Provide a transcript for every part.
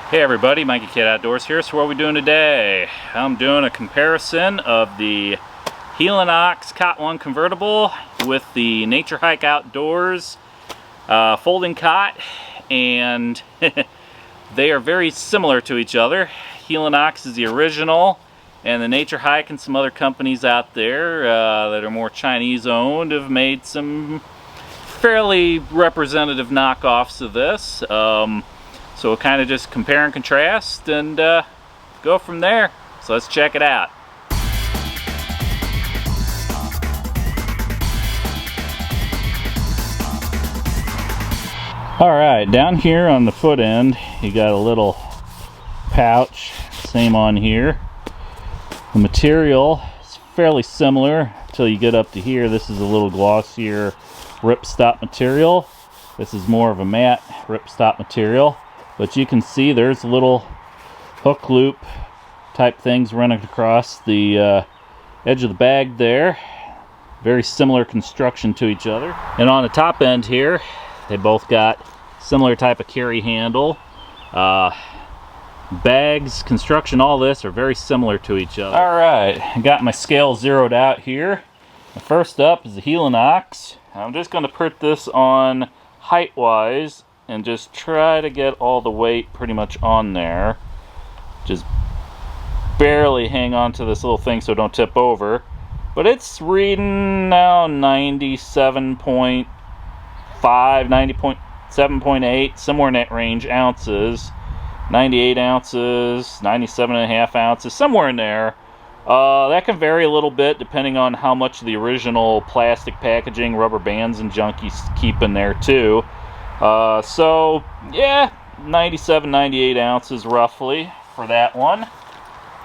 Hey everybody, Mikeycat Outdoors here. So what are we doing today? I'm doing a comparison of the Helinox Cot One Convertible with the NatureHike Outdoors folding cot, and they are very similar to each other. Helinox is the original, and the NatureHike and some other companies out there that are more Chinese owned have made some fairly representative knockoffs of this. So we'll kind of just compare and contrast and go from there. So let's check it out. Alright, down here on the foot end, you got a little pouch, same on here. The material is fairly similar until you get up to here. This is a little glossier ripstop material. This is more of a matte ripstop material. But you can see there's little hook loop type things running across the edge of the bag there. Very similar construction to each other. And on the top end here, they both got similar type of carry handle. Bags, construction, all this are very similar to each other. Alright, I got my scale zeroed out here. First up is the Helinox. I'm just going to put this on height-wise and just try to get all the weight pretty much on there. Just barely hang on to this little thing so don't tip over. But it's reading now 97.5, 90.7.8, somewhere in that range, ounces. 98 ounces, 97.5 ounces, somewhere in there. That can vary a little bit depending on how much of the original plastic packaging, rubber bands and junk you keep in there too. So yeah, 97, 98 ounces roughly for that one.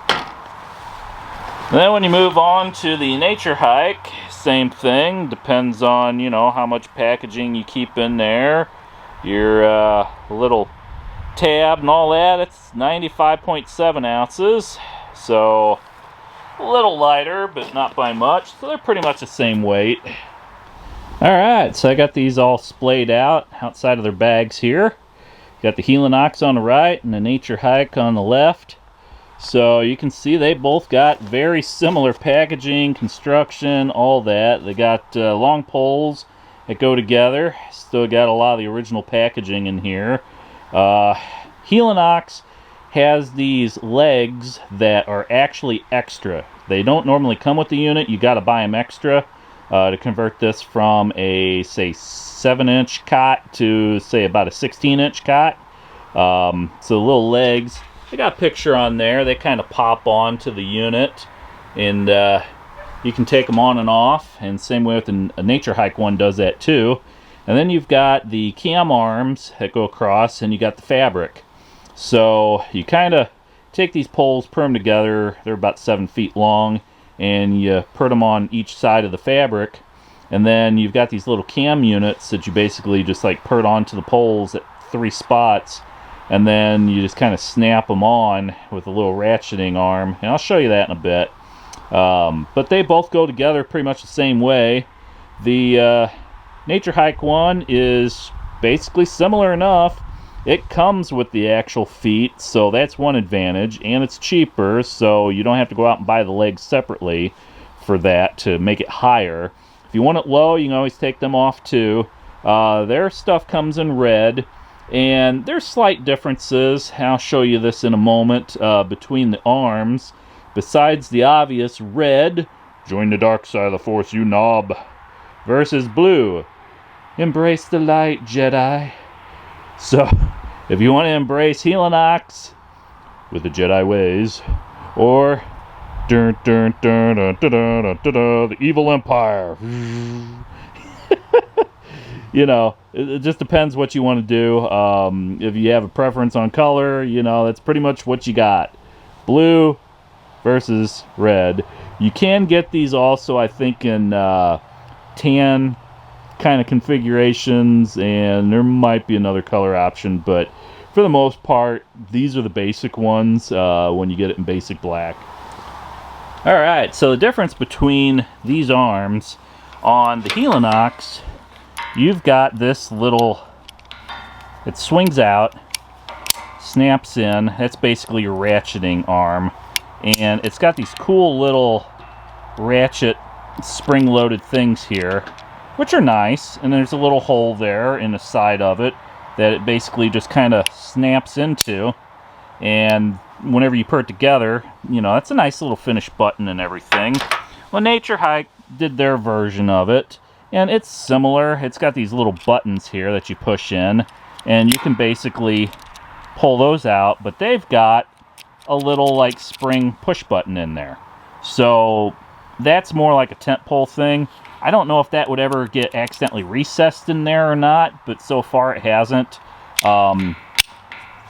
And then when you move on to the NatureHike, same thing, depends on, you know, how much packaging you keep in there, your little tab and all that. It's 95.7 ounces, so a little lighter but not by much, so they're pretty much the same weight. Alright, so I got these all splayed out outside of their bags here. Got the Helinox on the right and the NatureHike on the left. So you can see they both got very similar packaging, construction, all that. They got long poles that go together. Still got a lot of the original packaging in here. Helinox has these legs that are actually extra. They don't normally come with the unit. You got to buy them extra. To convert this from a, say, 7-inch cot to, say, about a 16-inch cot. So the little legs, they got a picture on there. They kind of pop on to the unit, and you can take them on and off, and same way with a NatureHike one does that too. And then you've got the cam arms that go across, and you got the fabric. So you kind of take these poles, put them together. They're about 7 feet long, and you put them on each side of the fabric, and then you've got these little cam units that you basically just like put onto the poles at 3 spots, and then you just kind of snap them on with a little ratcheting arm, and I'll show you that in a bit. But they both go together pretty much the same way. The NatureHike one is basically similar enough. It comes with the actual feet, so that's one advantage, and it's cheaper, so you don't have to go out and buy the legs separately for that to make it higher. If you want it low, you can always take them off too. Their stuff comes in red, and there's slight differences. I'll show you this in a moment between the arms. Besides the obvious red, join the dark side of the Force, you knob, versus blue, embrace the light, Jedi. So, if you want to embrace Helinox with the Jedi ways, or the evil empire, you know, it just depends what you want to do. If you have a preference on color, you know, that's pretty much what you got. Blue versus red. You can get these also, I think, in tan kind of configurations, and there might be another color option, but for the most part these are the basic ones when you get it in basic black. Alright, so the difference between these arms on the Helinox, you've got this little, it swings out, snaps in. That's basically your ratcheting arm. And it's got these cool little ratchet spring-loaded things here, which are nice. And there's a little hole there in the side of it that it basically just kind of snaps into. And whenever you put it together, you know, that's a nice little finish button and everything. Well, NatureHike did their version of it, and it's similar. It's got these little buttons here that you push in, and you can basically pull those out, but they've got a little like spring push button in there. So that's more like a tent pole thing. I don't know if that would ever get accidentally recessed in there or not, but so far it hasn't.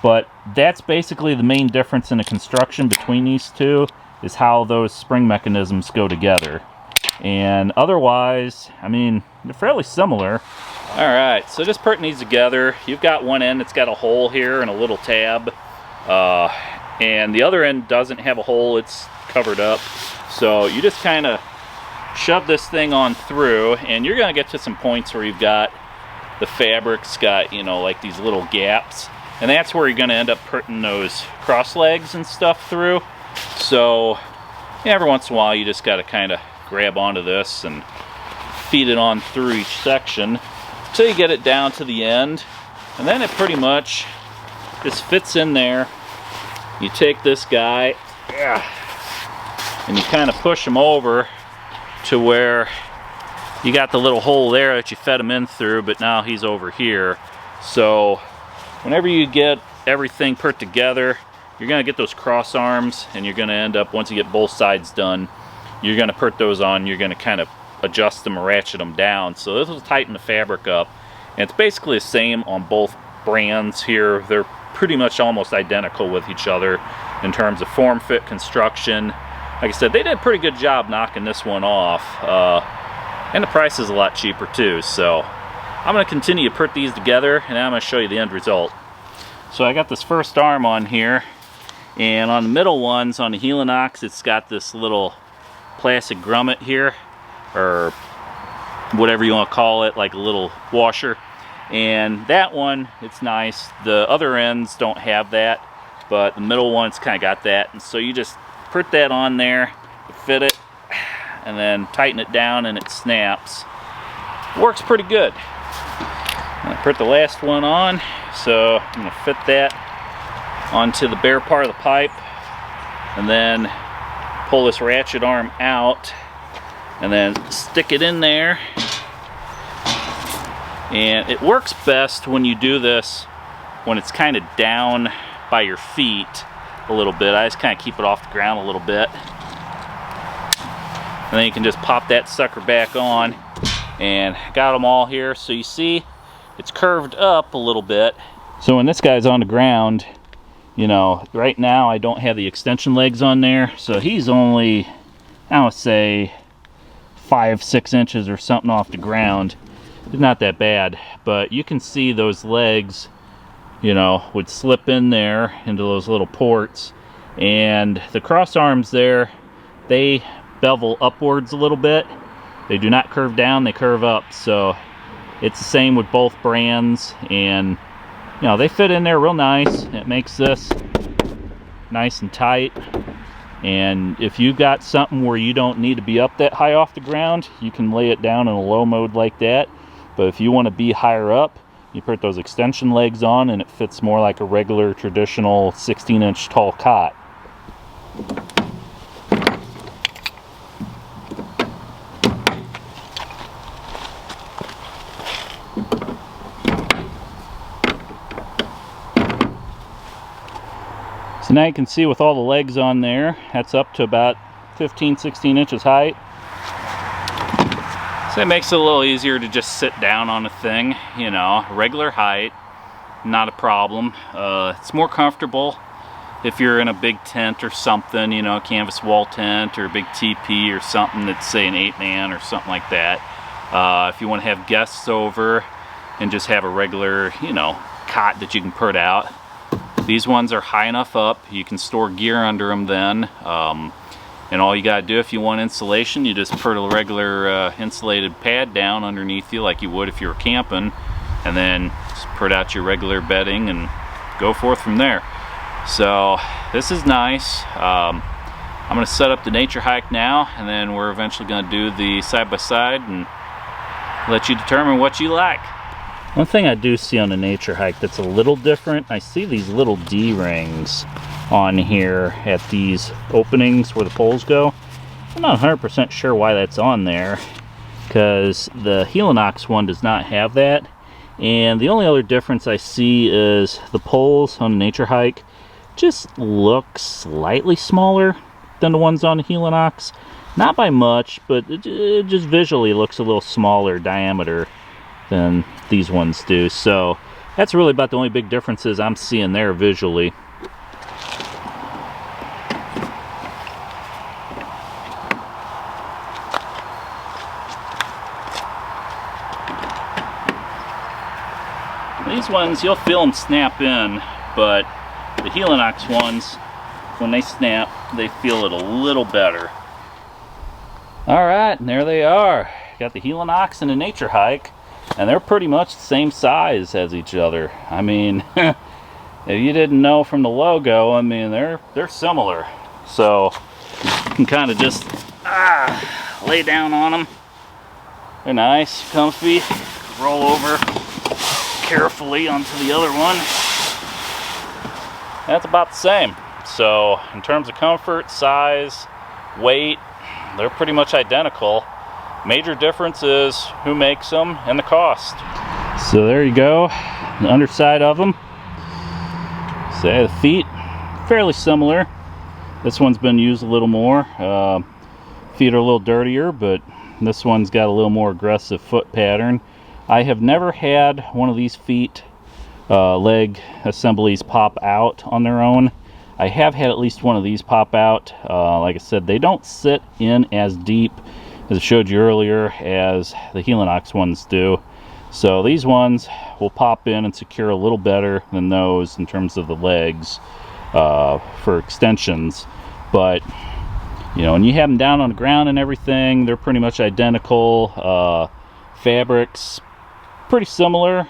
But that's basically the main difference in the construction between these two, is how those spring mechanisms go together. And otherwise, I mean, they're fairly similar. Alright, so just putting these together, you've got one end that's got a hole here and a little tab. And the other end doesn't have a hole, it's covered up. So you just kind of shove this thing on through, and you're going to get to some points where you've got the fabric's got, you know, like these little gaps. And that's where you're going to end up putting those cross legs and stuff through. So yeah, every once in a while you just got to kind of grab onto this and feed it on through each section until you get it down to the end. And then it pretty much just fits in there. You take this guy and you kind of push him over to where you got the little hole there that you fed him in through, but now he's over here. So whenever you get everything put together, you're going to get those cross arms, and you're going to end up, once you get both sides done, you're going to put those on, you're going to kind of adjust them or ratchet them down. So this will tighten the fabric up. And it's basically the same on both brands here. They're pretty much almost identical with each other in terms of form, fit, construction. Like I said, they did a pretty good job knocking this one off. And the price is a lot cheaper too. So I'm going to continue to put these together, and I'm going to show you the end result. So I got this first arm on here, and on the middle ones, on the Helinox, it's got this little plastic grommet here, or whatever you want to call it, like a little washer. And that one, it's nice. The other ends don't have that, but the middle one's kind of got that. And so you just put that on there, fit it, and then tighten it down, and it snaps. Works pretty good. I'm gonna put the last one on, so I'm gonna fit that onto the bare part of the pipe, and then pull this ratchet arm out, and then stick it in there. And it works best when you do this when it's kind of down by your feet a little bit. I just kind of keep it off the ground a little bit, and then you can just pop that sucker back on. And got them all here, so you see it's curved up a little bit. So when this guy's on the ground, you know, right now I don't have the extension legs on there, so he's only, I would say, 5-6 inches or something off the ground. It's not that bad, but you can see those legs, you know, would slip in there into those little ports, and the cross arms there, they bevel upwards a little bit. They do not curve down, they curve up. So it's the same with both brands, and you know, they fit in there real nice. It makes this nice and tight. And if you've got something where you don't need to be up that high off the ground, you can lay it down in a low mode like that. But if you want to be higher up, you put those extension legs on, and it fits more like a regular traditional 16-inch tall cot. So now you can see with all the legs on there, that's up to about 15-16 inches height. So it makes it a little easier to just sit down on a thing, you know, regular height, not a problem. It's more comfortable if you're in a big tent or something, you know, a canvas wall tent or a big teepee or something that's, say, an 8-man or something like that. If you want to have guests over and just have a regular, you know, cot that you can put out. These ones are high enough up, you can store gear under them then. And all you gotta do if you want insulation, you just put a regular insulated pad down underneath you like you would if you were camping, and then just put out your regular bedding and go forth from there. So this is nice. I'm going to set up the NatureHike now, and then we're eventually going to do the side-by-side and let you determine what you like. One thing I do see on the NatureHike that's a little different, I see these little D-rings on here at these openings where the poles go. I'm not 100% sure why that's on there, because the Helinox one does not have that. And the only other difference I see is the poles on the NatureHike just look slightly smaller than the ones on the Helinox. Not by much, but it just visually looks a little smaller diameter than these ones do. So that's really about the only big differences I'm seeing there visually. These ones, you'll feel them snap in, but the Helinox ones, when they snap, they feel it a little better. Alright, and there they are. Got the Helinox and the NatureHike, and they're pretty much the same size as each other. I mean, if you didn't know from the logo, I mean, they're similar. So, you can kind of just lay down on them. They're nice, comfy, roll over carefully onto the other one. That's about the same. So in terms of comfort, size, weight, they're pretty much identical. Major difference is who makes them and the cost. So there you go, the underside of them. So the feet, fairly similar. This one's been used a little more. Feet are a little dirtier, but this one's got a little more aggressive foot pattern. I have never had one of these feet leg assemblies pop out on their own. I have had at least one of these pop out. Like I said, they don't sit in as deep as I showed you earlier as the Helinox ones do. So these ones will pop in and secure a little better than those in terms of the legs for extensions. But you know, when you have them down on the ground and everything, they're pretty much identical. Fabrics pretty similar.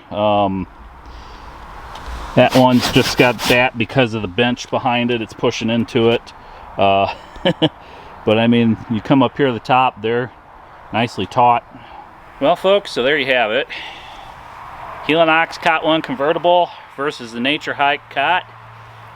That one's just got that because of the bench behind it. It's pushing into it. But I mean, you come up here to the top, they're nicely taut. Well, folks, so there you have it. Helinox Cot One Convertible versus the NatureHike Cot.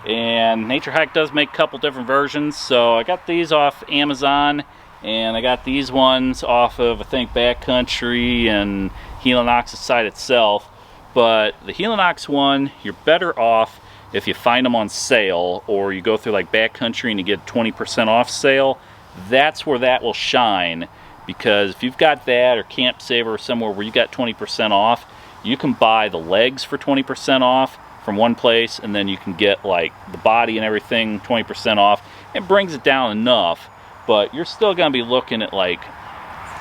And NatureHike does make a couple different versions. So I got these off Amazon, and I got these ones off of, I think, Backcountry and Helinox's site itself. But the Helinox one, you're better off if you find them on sale, or you go through like Backcountry and you get 20% off sale. That's where that will shine, because if you've got that, or Camp Saver, or somewhere where you got 20% off, you can buy the legs for 20% off from one place, and then you can get like the body and everything 20% off. It brings it down enough, but you're still going to be looking at like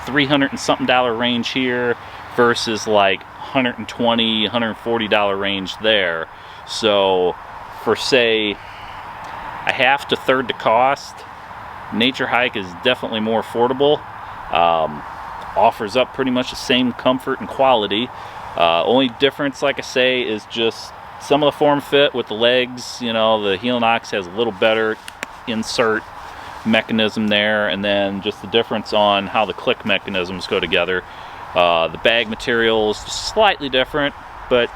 $300 and something range here versus like $120, $140 range there. So for say a half to third the cost, NatureHike is definitely more affordable. Offers up pretty much the same comfort and quality. Only difference, like I say, is just some of the form fit with the legs. You know, the Helinox has a little better insert mechanism there, and then just the difference on how the click mechanisms go together. The bag material is slightly different, but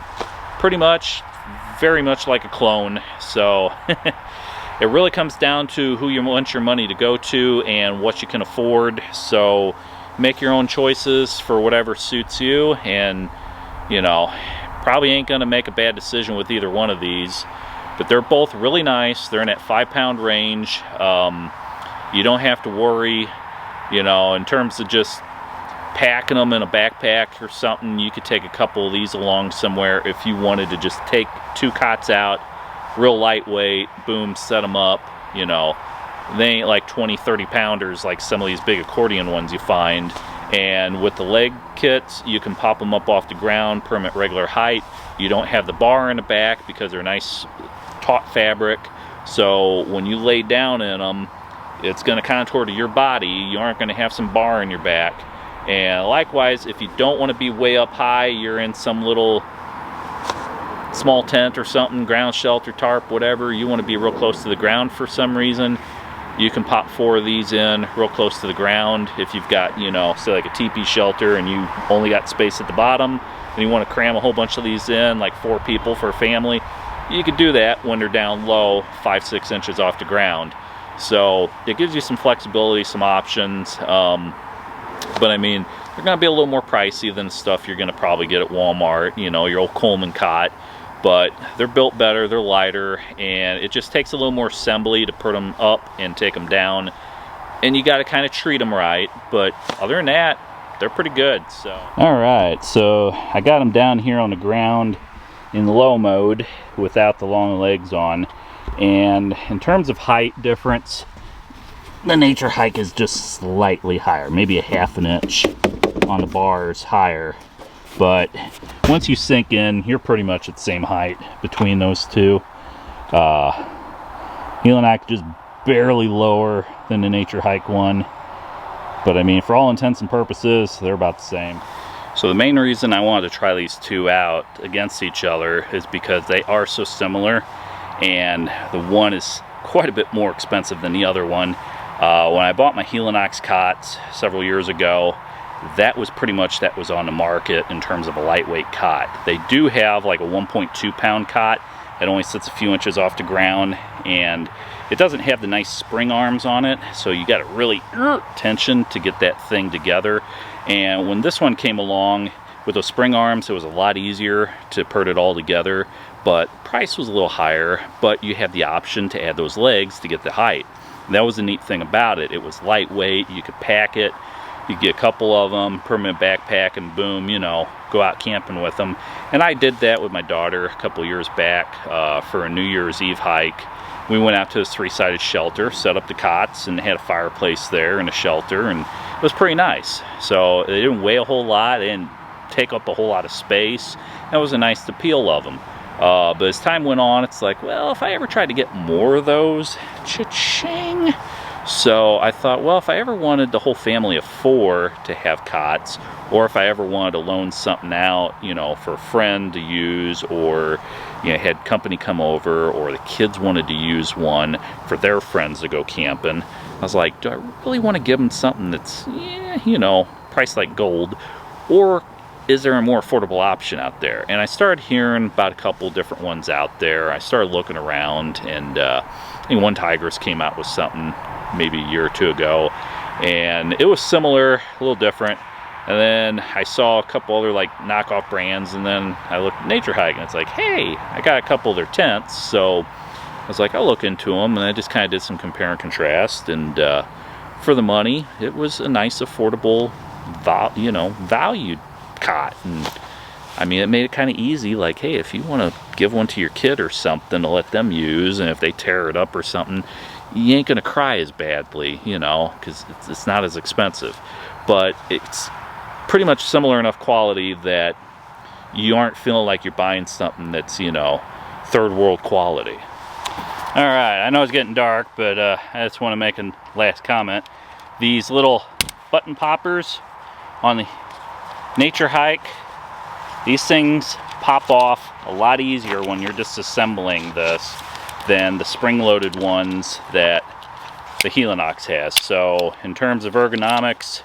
pretty much, very much like a clone. So it really comes down to who you want your money to go to and what you can afford. So make your own choices for whatever suits you, and you know, probably ain't gonna make a bad decision with either one of these. But they're both really nice. They're in that 5-pound range. You don't have to worry, you know, in terms of just packing them in a backpack or something. You could take a couple of these along somewhere if you wanted to just take 2 cots out, real lightweight, boom, set them up. You know, they ain't like 20-30 pounders like some of these big accordion ones you find. And with the leg kits, you can pop them up off the ground, put them at regular height. You don't have the bar in the back because they're nice taut fabric. So when you lay down in them, it's going to contour to your body. You aren't going to have some bar in your back. And likewise, if you don't want to be way up high, you're in some little small tent or something, ground shelter, tarp, whatever, you want to be real close to the ground for some reason, you can pop 4 of these in real close to the ground. If you've got, you know, say like a teepee shelter and you only got space at the bottom and you want to cram a whole bunch of these in, like 4 people for a family, you could do that when they're down low, 5-6 inches off the ground. So it gives you some flexibility, some options, but I mean, they're going to be a little more pricey than stuff you're going to probably get at Walmart, you know, your old Coleman cot. But they're built better, they're lighter, and it just takes a little more assembly to put them up and take them down. And you got to kind of treat them right, but other than that, they're pretty good. So, all right, so I got them down here on the ground in low mode without the long legs on. And in terms of height difference, the NatureHike is just slightly higher, maybe a 1/2 inch on the bars higher. But once you sink in, you're pretty much at the same height between those two. Helinox just barely lower than the NatureHike one. But I mean, for all intents and purposes, they're about the same. So the main reason I wanted to try these two out against each other is because they are so similar. And the one is quite a bit more expensive than the other one. When I bought my Helinox cots several years ago, that was pretty much that was on the market in terms of a lightweight cot. They do have like a 1.2 pound cot. It only sits a few inches off the ground, and it doesn't have the nice spring arms on it, so you got to really tension to get that thing together. And when this one came along with those spring arms, it was a lot easier to put it all together, but price was a little higher, but you have the option to add those legs to get the height. And that was the neat thing about it. It was lightweight, you could pack it. You get a couple of them, permanent backpack, and boom, you know, go out camping with them. And I did that with my daughter a couple years back for a New Year's Eve hike. We went out to this 3-sided shelter, set up the cots, and had a fireplace there and a shelter, and it was pretty nice. So they didn't weigh a whole lot, they didn't take up a whole lot of space. That was a nice appeal of them. But as time went on, it's like, well, if I ever tried to get more of those, cha-ching. So I thought, well, if I ever wanted the whole family of 4 to have cots, or if I ever wanted to loan something out, you know, for a friend to use, or, you know, had company come over, or the kids wanted to use one for their friends to go camping, I was like, do I really want to give them something that's, yeah, you know, priced like gold, or is there a more affordable option out there? And I started hearing about a couple different ones out there. I started looking around, and I think One Tigers came out with something maybe a year or 2 ago, and it was similar, a little different. And then I saw a couple other like knockoff brands, and then I looked at NatureHike, and it's like, hey, I got a couple of their tents, so I was like, I'll look into them. And I just kind of did some compare and contrast, and for the money, it was a nice, affordable, you know, valued cot. And I mean, it made it kind of easy, like, hey, if you want to give one to your kid or something to let them use, and if they tear it up or something, you ain't gonna cry as badly, you know, because it's not as expensive. But it's pretty much similar enough quality that you aren't feeling like you're buying something that's, you know, third world quality. All right, I know it's getting dark, but I just want to make a last comment. These little button poppers on the NatureHike, these things pop off a lot easier when you're disassembling this than the spring-loaded ones that the Helinox has. So in terms of ergonomics,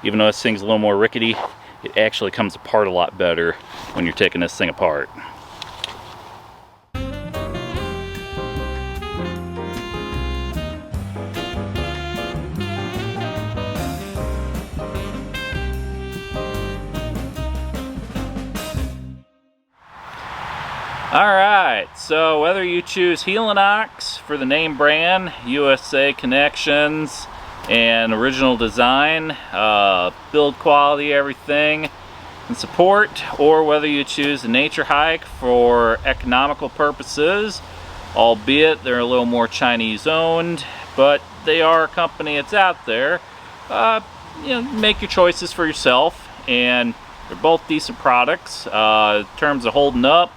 even though this thing's a little more rickety, it actually comes apart a lot better when you're taking this thing apart. Alright, so whether you choose Helinox for the name brand, USA connections, and original design, build quality, everything, and support, or whether you choose the NatureHike for economical purposes, albeit they're a little more Chinese owned, but they are a company that's out there, you know, make your choices for yourself, and they're both decent products. In terms of holding up,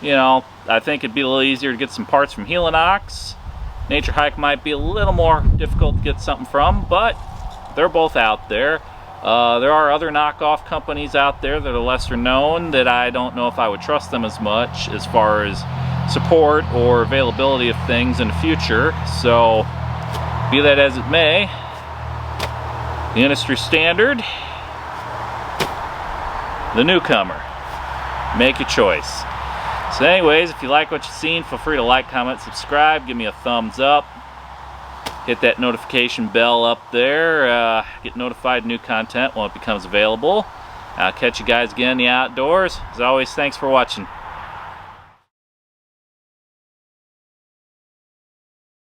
you know, I think it'd be a little easier to get some parts from Helinox. NatureHike might be a little more difficult to get something from, but they're both out there. There are other knockoff companies out there that are lesser known that I don't know if I would trust them as much as far as support or availability of things in the future. So, be that as it may, the industry standard, the newcomer. Make your choice. So anyways, if you like what you've seen, feel free to like, comment, subscribe, give me a thumbs up. Hit that notification bell up there. Get notified of new content when it becomes available. I'll catch you guys again in the outdoors. As always, thanks for watching.